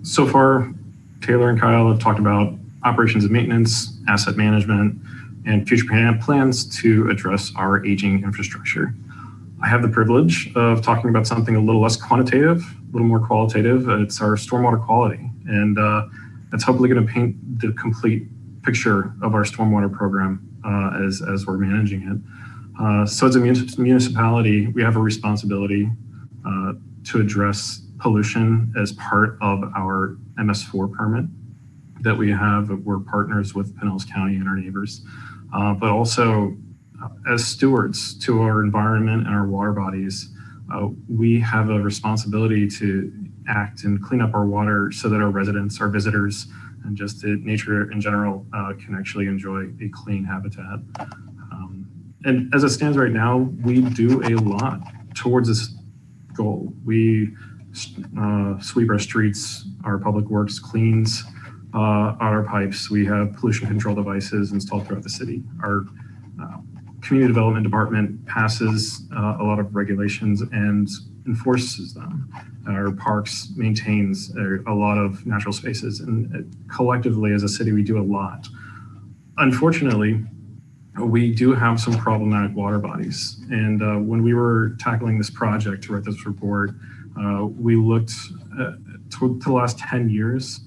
So far, Taylor and Kyle have talked about operations and maintenance, asset management, and future plans to address our aging infrastructure. I have the privilege of talking about something a little less quantitative, a little more qualitative. It's our stormwater quality, and that's hopefully going to paint the complete picture of our stormwater program as we're managing it. So as a municipality, we have a responsibility to address pollution as part of our MS4 permit that we have. We're partners with Pinellas County and our neighbors, but also as stewards to our environment and our water bodies, we have a responsibility to act and clean up our water so that our residents, our visitors, and just the nature in general can actually enjoy a clean habitat. And as it stands right now, we do a lot towards this goal. We sweep our streets, our public works cleans our pipes. We have pollution control devices installed throughout the city. Our community development department passes a lot of regulations and enforces them. Our parks maintains a lot of natural spaces, and collectively as a city, we do a lot. Unfortunately, we do have some problematic water bodies. And when we were tackling this project to write this report, we looked to the last 10 years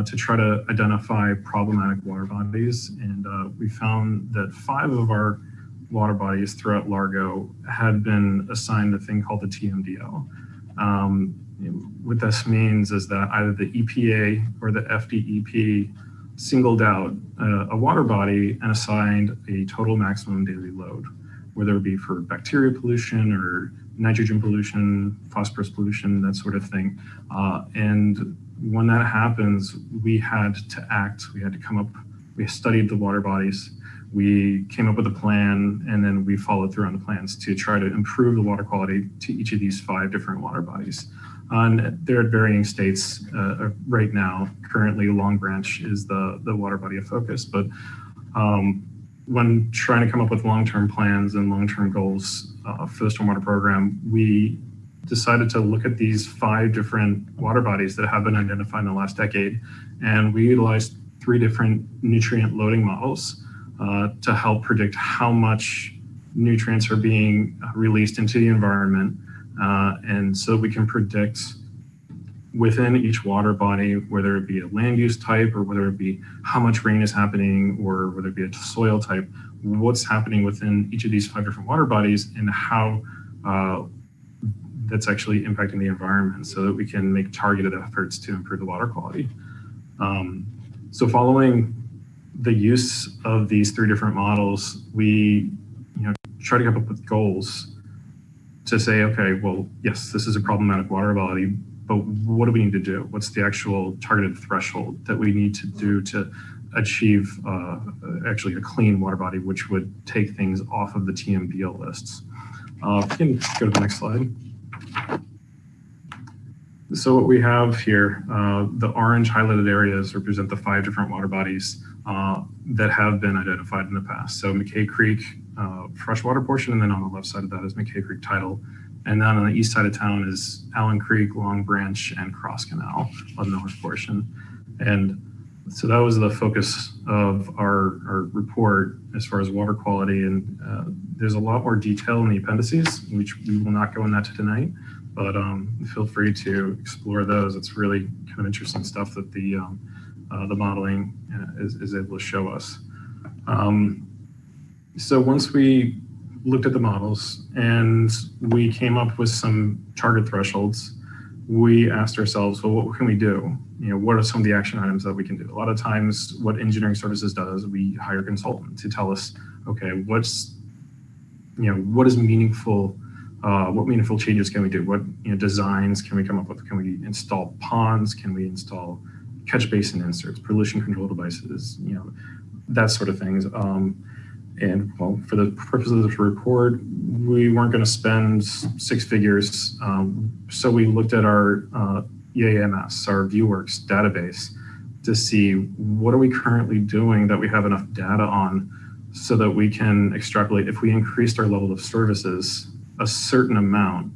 to try to identify problematic water bodies. And we found that 5 of our water bodies throughout Largo had been assigned a thing called the TMDL. What this means is that either the EPA or the FDEP singled out a water body and assigned a total maximum daily load, whether it be for bacteria pollution or nitrogen pollution, phosphorus pollution, that sort of thing. And when that happens, we had to act. We had to come up, we studied the water bodies, we came up with a plan, and then we followed through on the plans to try to improve the water quality to each of these 5 different water bodies. And they're at varying states right now. Currently, Long Branch is the water body of focus, but when trying to come up with long-term plans and long-term goals for the stormwater program, we decided to look at these 5 different water bodies that have been identified in the last decade, and we utilized 3 different nutrient loading models to help predict how much nutrients are being released into the environment, and so we can predict within each water body, whether it be a land use type or whether it be how much rain is happening or whether it be a soil type, what's happening within each of these 5 different water bodies and how that's actually impacting the environment so that we can make targeted efforts to improve the water quality. So following the use of these 3 different models, we try to come up with goals to say, okay, well, yes, this is a problematic water body, but what do we need to do? What's the actual targeted threshold that we need to do to achieve actually a clean water body, which would take things off of the TMDL lists? If you can go to the next slide. So what we have here, the orange highlighted areas represent the 5 different water bodies that have been identified in the past. So McKay Creek, freshwater portion, and then on the left side of that is McKay Creek tidal. And then on the east side of town is Allen Creek, Long Branch, and Cross Canal on the north portion. And so that was the focus of our report as far as water quality. And there's a lot more detail in the appendices, which we will not go into tonight, but feel free to explore those. It's really kind of interesting stuff that the modeling is able to show us. So once we looked at the models and we came up with some target thresholds, we asked ourselves, well, what can we do? What are some of the action items that we can do? A lot of times what engineering services does, we hire a consultant to tell us, okay, what is meaningful, what meaningful changes can we do? What designs can we come up with? Can we install ponds? Can we install catch basin inserts, pollution control devices, that sort of things. And well, for the purpose of this report, we weren't going to spend 6 figures. So we looked at our EAMS, our ViewWorks database, to see what are we currently doing that we have enough data on so that we can extrapolate if we increased our level of services a certain amount,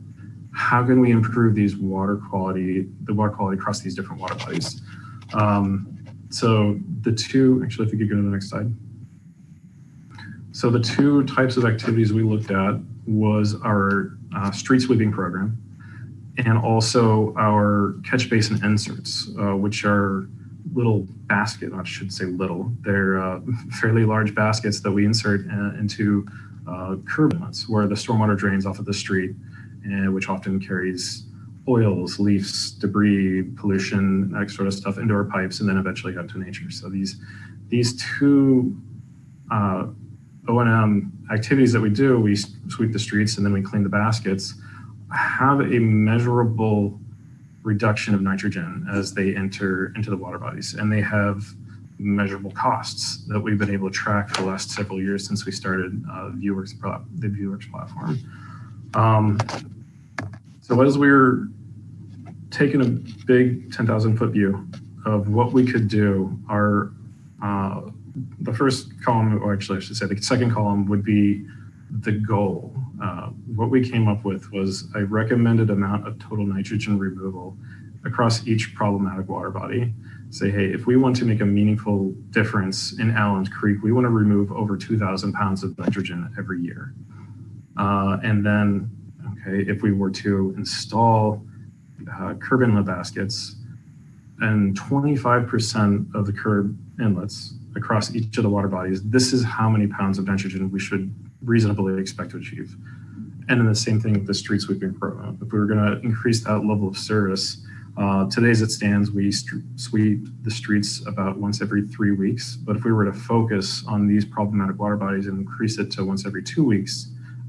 how can we improve the water quality across these different water bodies? So the two, actually, if you could go to the next slide. So the two types of activities we looked at was our street sweeping program and also our catch basin inserts, which are little basket, I should say little, they're fairly large baskets that we insert into curb inlets where the stormwater drains off of the street, which often carries oils, leaves, debris, pollution, that sort of stuff into our pipes and then eventually out to nature. So these two O&M activities that we do, we sweep the streets and then we clean the baskets, have a measurable reduction of nitrogen as they enter into the water bodies. And they have measurable costs that we've been able to track for the last several years since we started the ViewWorks platform. So as we're taking a big 10,000 foot view of what we could do, the first column, or actually I should say the second column would be the goal. What we came up with was a recommended amount of total nitrogen removal across each problematic water body. Say, hey, if we want to make a meaningful difference in Allen's Creek, we want to remove over 2,000 pounds of nitrogen every year. And then, okay, if we were to install curb inlet baskets and 25% of the curb inlets across each of the water bodies, this is how many pounds of nitrogen we should reasonably expect to achieve. And then the same thing with the street sweeping program. If we were going to increase that level of service, today as it stands, we sweep the streets about once every 3 weeks. But if we were to focus on these problematic water bodies and increase it to once every 2 weeks,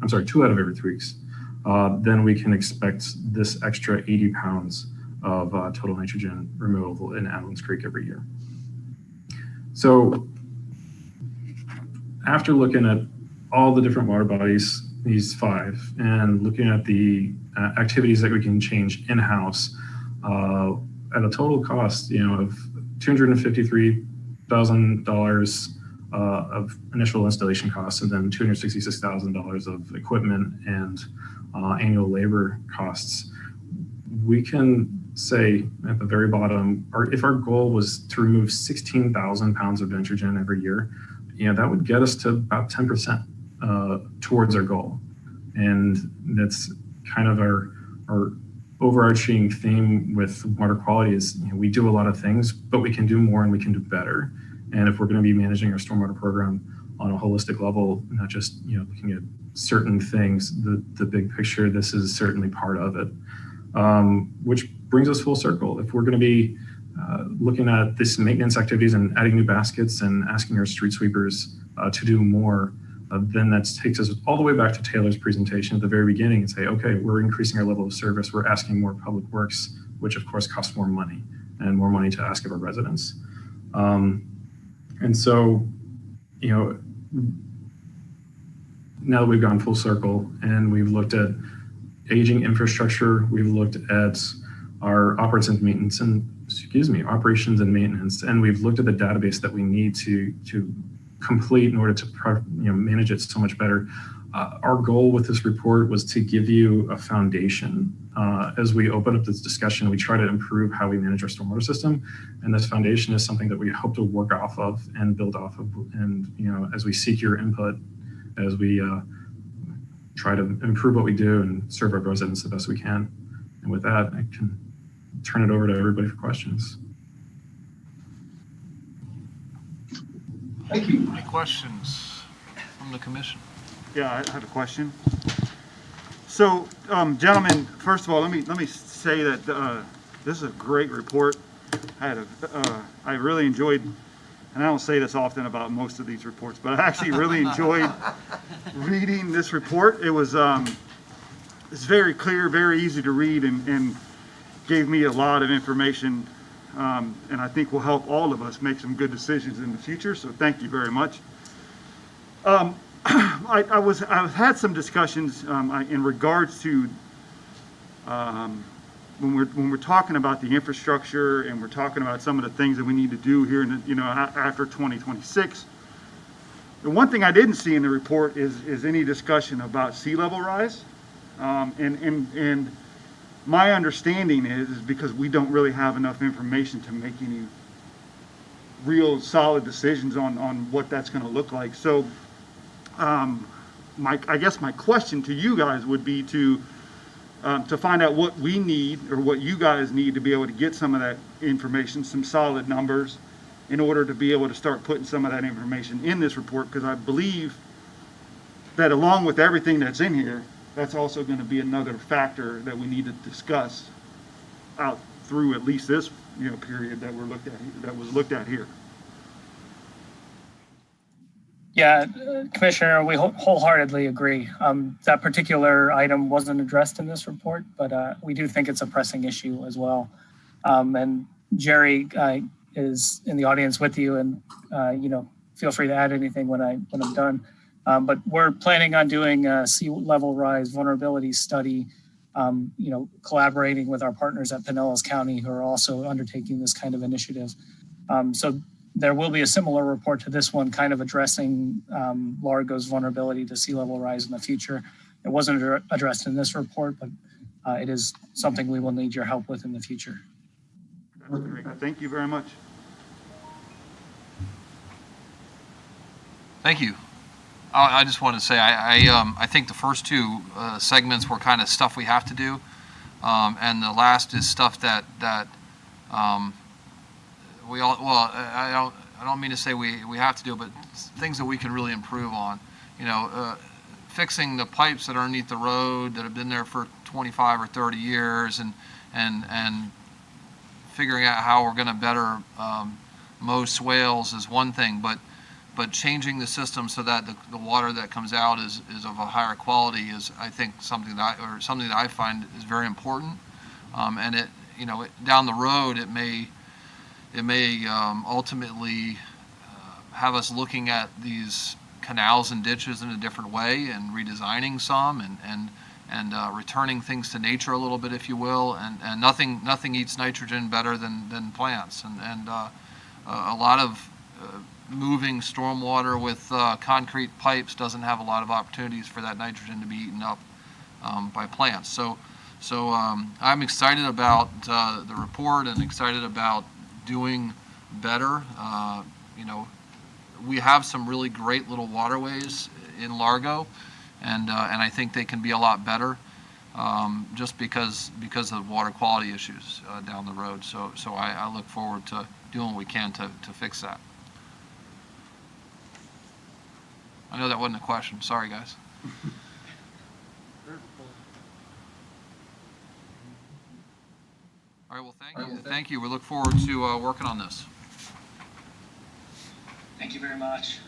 2 out of every 3 weeks, then we can expect this extra 80 pounds of total nitrogen removal in Allen's Creek every year. So after looking at all the different water bodies, these 5, and looking at the activities that we can change in-house at a total cost, of $253,000 of initial installation costs, and then $266,000 of equipment and annual labor costs, we can say at the very bottom, if our goal was to remove 16,000 pounds of nitrogen every year, that would get us to about 10% towards our goal. And that's kind of our overarching theme with water quality is, we do a lot of things, but we can do more and we can do better. And if we're going to be managing our stormwater program on a holistic level, not just looking at certain things, the big picture, this is certainly part of it. Which brings us full circle. If we're going to be looking at this maintenance activities and adding new baskets and asking our street sweepers to do more, then that takes us all the way back to Taylor's presentation at the very beginning and say, okay, we're increasing our level of service. We're asking more public works, which of course costs more money and more money to ask of our residents. And so, now that we've gone full circle and we've looked at aging infrastructure, we've looked at our operations and maintenance, and we've looked at the database that we need to complete in order to manage it so much better. Our goal with this report was to give you a foundation. As we open up this discussion, we try to improve how we manage our stormwater system, and this foundation is something that we hope to work off of and build off of. And as we seek your input, as we try to improve what we do and serve our residents the best we can. And with that, I can turn it over to everybody for questions. Thank you. Any questions from the commission? Yeah, I have a question. So, gentlemen, first of all, let me say that this is a great report. I really enjoyed, and I don't say this often about most of these reports, but I actually really enjoyed reading this report. It was it's very clear, very easy to read, and gave me a lot of information, and I think will help all of us make some good decisions in the future. So thank you very much. I've had some discussions in regards to when we're talking about the infrastructure and we're talking about some of the things that we need to do here in after 2026. The one thing I didn't see in the report is any discussion about sea level rise, and my understanding is because we don't really have enough information to make any real solid decisions on what that's going to look like. So I guess my question to you guys would be to find out what we need or what you guys need to be able to get some of that information, some solid numbers, in order to be able to start putting some of that information in this report, because I believe that along with everything that's in here, that's also going to be another factor that we need to discuss out through at least this period that was looked at here. Yeah, Commissioner, we wholeheartedly agree. That particular item wasn't addressed in this report, but we do think it's a pressing issue as well. And Jerry is in the audience with you, and feel free to add anything when I'm done. But we're planning on doing a sea level rise vulnerability study, collaborating with our partners at Pinellas County, who are also undertaking this kind of initiative. So there will be a similar report to this one, kind of addressing Largo's vulnerability to sea level rise in the future. It wasn't addressed in this report, but it is something we will need your help with in the future. That's great. Thank you very much. Thank you. I just want to say I think the first two segments were kind of stuff we have to do, and the last is stuff that we all, well, I don't mean to say we have to do, but things that we can really improve on. Fixing the pipes that are underneath the road that have been there for 25 or 30 years, and figuring out how we're going to better mow swales is one thing, but changing the system so that the water that comes out is of a higher quality is, I think, something that I find is very important. And it down the road it may ultimately have us looking at these canals and ditches in a different way and redesigning some and returning things to nature a little bit, if you will. And nothing eats nitrogen better than plants. And a lot of moving stormwater with concrete pipes doesn't have a lot of opportunities for that nitrogen to be eaten up by plants. So I'm excited about the report and excited about doing better. We have some really great little waterways in Largo, and I think they can be a lot better just because of water quality issues down the road. So I look forward to doing what we can to fix that. I know that wasn't a question. Sorry, guys. All right, well, thank you. We look forward to working on this. Thank you very much.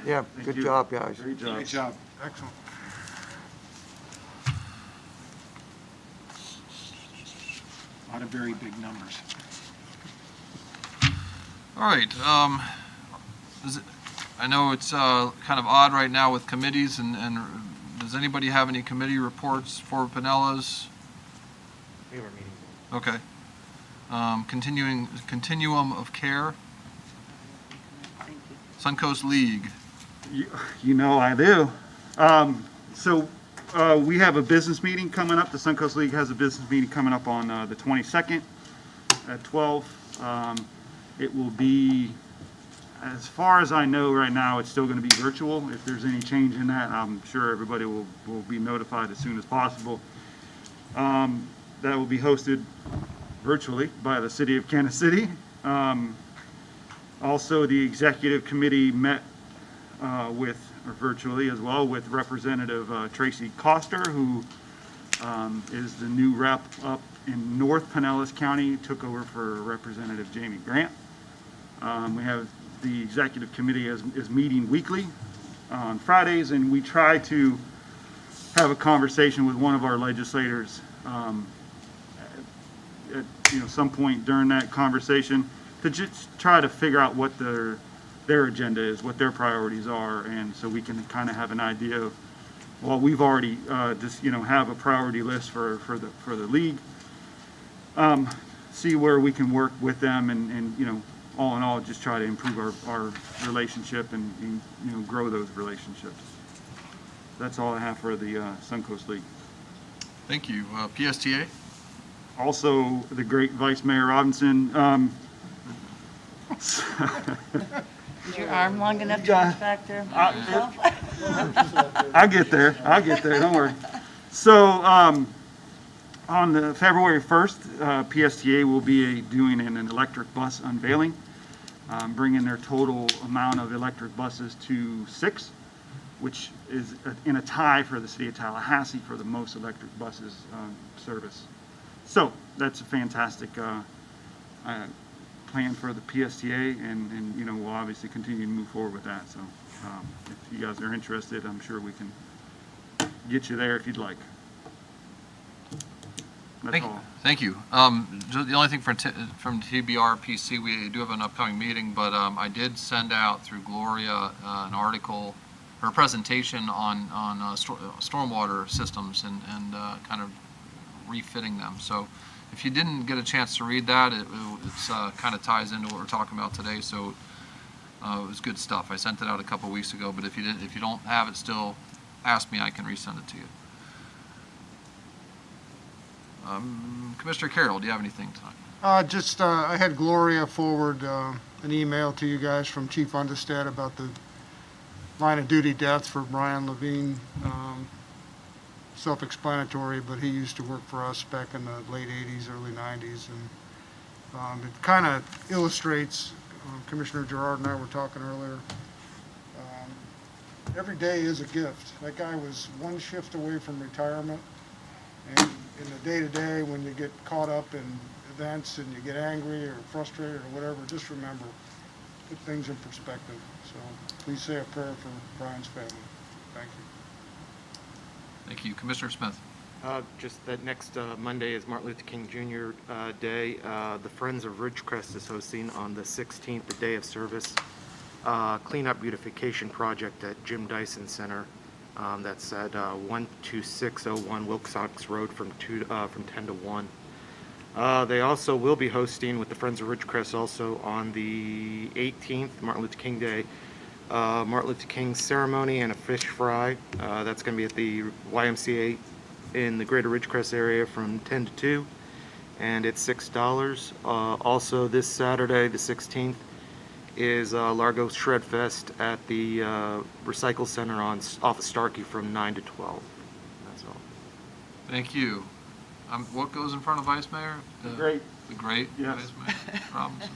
Yeah, good job, guys. Great job. Great job. Excellent. A lot of very big numbers. All right. I know it's kind of odd right now with committees, and does anybody have any committee reports for Pinellas? We have our meeting. Okay. Continuum of care. Suncoast League. I do. So we have a business meeting coming up. The Suncoast League has a business meeting coming up on the 22nd at 12. It will be, as far as I know right now, it's still going to be virtual. If there's any change in that, I'm sure everybody will be notified as soon as possible. That will be hosted virtually by the City of Kansas City. Also, the executive committee met virtually as well with Representative Tracy Coster, who is the new rep up in North Pinellas County, took over for Representative Jamie Grant. We have the executive committee is meeting weekly on Fridays, and we try to have a conversation with one of our legislators at some point during that conversation to just try to figure out what their agenda is, what their priorities are, and so we can kind of have an idea of, well, we've already have a priority list for the league. See where we can work with them, and all in all, just try to improve our relationship and grow those relationships. That's all I have for the Suncoast League. Thank you. PSTA. Also, the great Vice Mayor Robinson. Is your arm long enough to got- reach back there? I'll get there, don't worry. So, on the February 1st, PSTA will be doing an electric bus unveiling, bringing their total amount of electric buses to 6, which is in a tie for the city of Tallahassee for the most electric buses service. So that's a fantastic plan for the PSTA, and you know, we'll obviously continue to move forward with that. So if you guys are interested, I'm sure we can get you there if you'd like. That's all. Thank you. The only thing from TBR PC, we do have an upcoming meeting, but I did send out through Gloria an article or a presentation on stormwater systems and kind of refitting them. So if you didn't get a chance to read that, it's kind of ties into what we're talking about today. So it was good stuff. I sent it out a couple weeks ago, but if you don't have it still, ask me. I can resend it to you. Commissioner Carroll, do you have anything tonight? I had Gloria forward an email to you guys from Chief Understead about the line of duty death for Brian Levine. Self-explanatory, but he used to work for us back in the late 80s, early 90s. And it kind of illustrates, Commissioner Gerard and I were talking earlier, every day is a gift. That guy was one shift away from retirement. And in the day-to-day, when you get caught up in events and you get angry or frustrated or whatever, just remember, put things in perspective. So please say a prayer for Brian's family. Thank you. Thank you. Commissioner Smith. Just that next Monday is Martin Luther King Jr. Day. The Friends of Ridgecrest is hosting on the 16th, the day of service, cleanup beautification project at Jim Dyson Center. That's at 12601 Wilcox Road from 10 to 1. They also will be hosting with the Friends of Ridgecrest also on the 18th, Martin Luther King Day, Martin Luther King ceremony and a fish fry. That's going to be at the YMCA in the greater Ridgecrest area from 10 to 2, and it's $6. Also this Saturday, the 16th, is Largo Shred Fest at the Recycle Center off of Starkey from 9 to 12. That's all. Thank you. What goes in front of Vice Mayor? Great. The great Yes. Vice Mayor Robinson.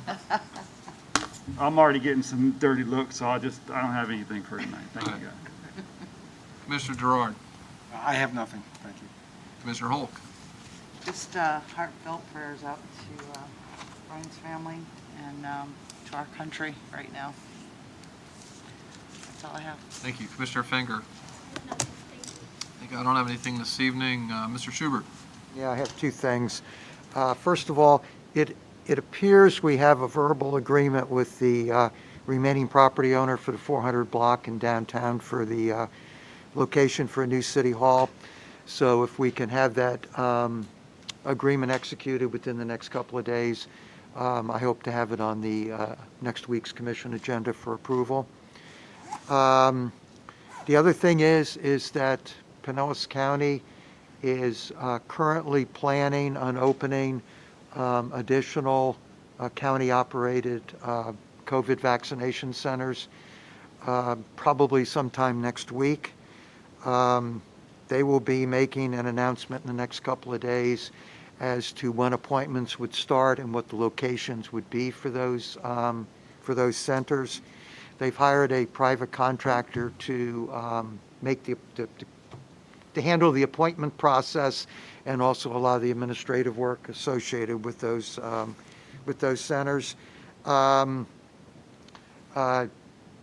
I'm already getting some dirty looks, so I don't have anything for tonight. Thank you, All right. guys. Commissioner Gerard. I have nothing. Thank you. Commissioner Hulk. Just heartfelt prayers out to Brian's family and to our country right now. That's all I have. Thank you. Commissioner Finger. I think I don't have anything this evening. Mr. Schubert. Yeah, I have two things. First of all, it appears we have a verbal agreement with the remaining property owner for the 400 block in downtown for the location for a new city hall. So if we can have that agreement executed within the next couple of days, I hope to have it on the next week's commission agenda for approval. The other thing is that Pinellas County is currently planning on opening additional county-operated COVID vaccination centers probably sometime next week. They will be making an announcement in the next couple of days as to when appointments would start and what the locations would be for those centers. They've hired a private contractor to make to handle the appointment process and also a lot of the administrative work associated with those centers.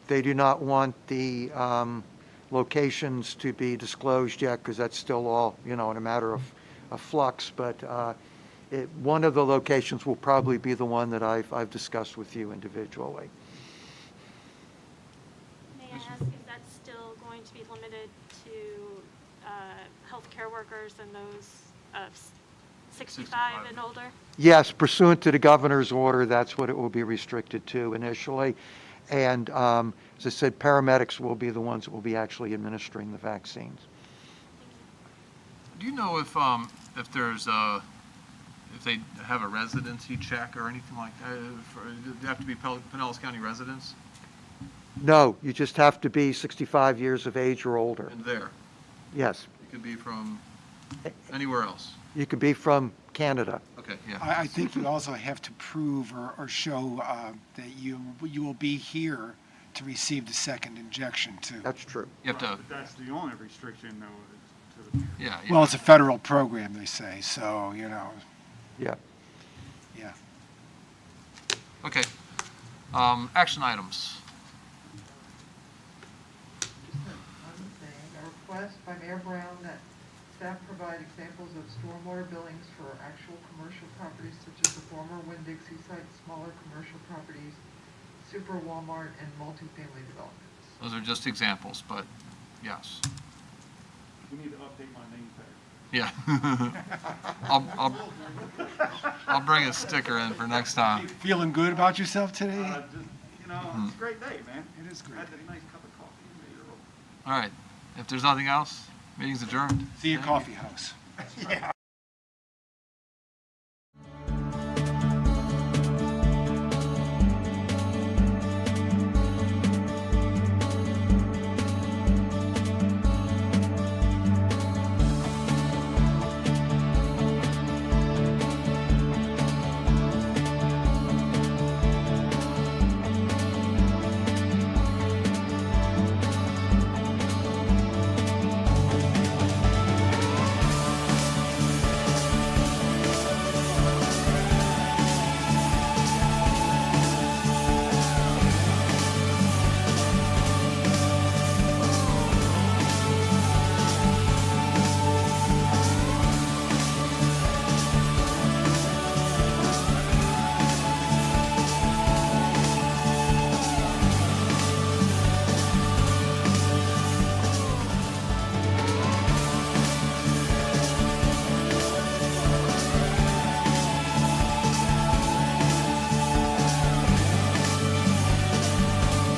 They do not want the locations to be disclosed yet because that's still all, in a matter of flux, but one of the locations will probably be the one that I've discussed with you individually. May I ask, is that still going to be limited to healthcare workers and those 65 and older? Yes, pursuant to the governor's order, that's what it will be restricted to initially. And as I said, paramedics will be the ones that will be actually administering the vaccines. Do you know if there's if they have a residency check or anything like that, they have to be Pinellas County residents No, you just have to be 65 years of age or older. and there. Yes, It could be from anywhere else. you could be from Canada. Okay, yeah. I think you also have to prove or show that you will be here to receive the second injection too. That's true. You have to, But that's the only restriction, though, is to the yeah. Well, it's a federal program, they say, so, you know, Yeah. yeah. Okay. Action items. One thing, a request by Mayor Brown that staff provide examples of stormwater billings for actual commercial properties such as the former Winn-Dixie site, smaller commercial properties, super Walmart, and multifamily developments. Those are just examples, but yes. We need to update my name tag. Yeah. I'll bring a sticker in for next time. Feeling good about yourself today? Just, you know, it's a great day, man. It is great. Had a nice cup of coffee and made it roll. All right. If there's nothing else, meeting's adjourned. See you, coffee house. Yeah.